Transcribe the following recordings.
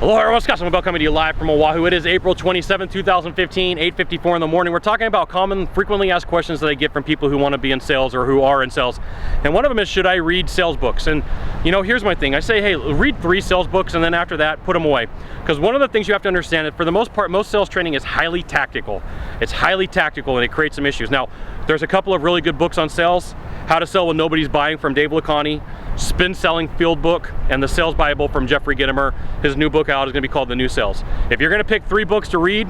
Hello everyone, Scott Sylvan Bell coming to you live from Oahu. It is April 27, 2015, 8:54 in the morning. We're talking about common, frequently asked questions that I get from people who want to be in sales or who are in sales. And one of them is, should I read sales books? And you know, here's my thing. I say, hey, read 3 sales books and then after that, put them away. Because one of the things you have to understand is for the most part, most sales training is highly tactical. It's highly tactical and it creates some issues. Now, there's a couple of really good books on sales. How to Sell When Nobody's Buying from Dave Lacani, Spin Selling Field Book, and the Sales Bible from Jeffrey Gitomer. His new book out is going to be called The New Sales. If you're going to pick 3 books to read,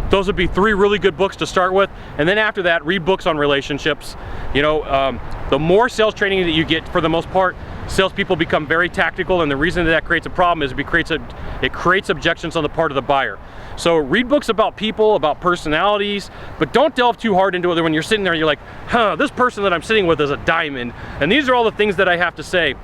those would be 3 really good books to start with. And then after that, read books on relationships. You know, the more sales training that you get, for the most part, salespeople become very tactical, and the reason that creates a problem is it creates objections on the part of the buyer. So read books about people, about personalities, but don't delve too hard into it when you're sitting there and you're like, this person that I'm sitting with is a diamond, and these are all the things that I have to say.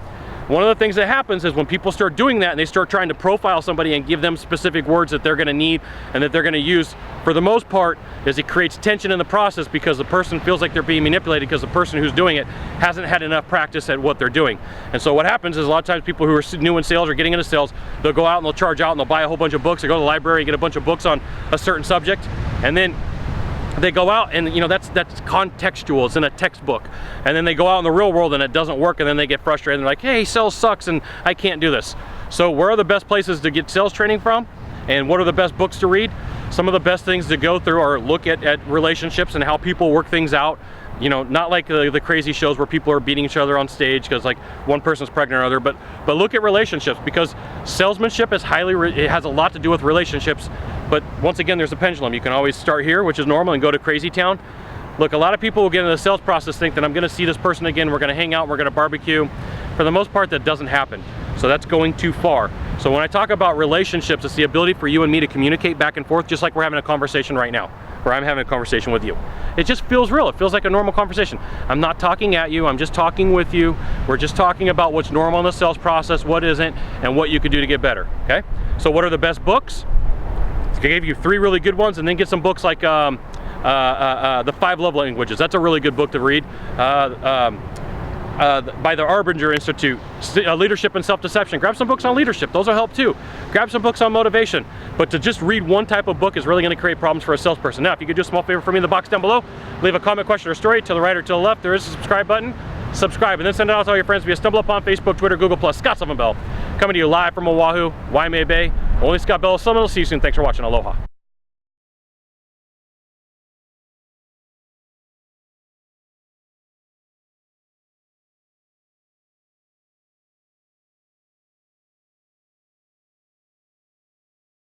One of the things that happens is when people start doing that and they start trying to profile somebody and give them specific words that they're going to need and that they're going to use, for the most part, is it creates tension in the process because the person feels like they're being manipulated because the person who's doing it hasn't had enough practice at what they're doing. And so what happens is a lot of times people who are new in sales or getting into sales, they'll go out and they'll charge out and they'll buy a whole bunch of books. They go to the library and get a bunch of books on a certain subject, and then they go out and, you know, that's contextual, it's in a textbook, and then they go out in the real world and it doesn't work, and then they get frustrated and they're like, hey, sales sucks and I can't do this. So where are the best places to get sales training from, and what are the best books to read? Some of the best things to go through are look at relationships and how people work things out. You know, not like the crazy shows where people are beating each other on stage because like one person's pregnant or other, but look at relationships, because salesmanship is it has a lot to do with relationships. But once again, there's a pendulum. You can always start here, which is normal, and go to crazy town. Look, a lot of people will get into the sales process think that I'm going to see this person again, we're going to hang out, we're going to barbecue. For the most part, that doesn't happen. So that's going too far. So when I talk about relationships, it's the ability for you and me to communicate back and forth, just like we're having a conversation right now, where I'm having a conversation with you. It just feels real. It feels like a normal conversation. I'm not talking at you, I'm just talking with you. We're just talking about what's normal in the sales process, what isn't, and what you could do to get better, okay? So what are the best books? I gave you 3 really good ones, and then get some books like The 5 Love Languages. That's a really good book to read. By the Arbinger Institute, Leadership and Self-Deception. Grab some books on leadership, those will help too. Grab some books on motivation, but to just read one type of book is really going to create problems for a salesperson. Now, if you could do a small favor for me in the box down below, leave a comment, question, or story to the right or to the left. There is a subscribe button. Subscribe, and then send it out to all your friends via StumbleUpon, Facebook, Twitter, Google+. Scott Sylvan Bell, coming to you live from Oahu, Waimea Bay. Only Scott Bell. I'll see you soon. Thanks for watching. Aloha.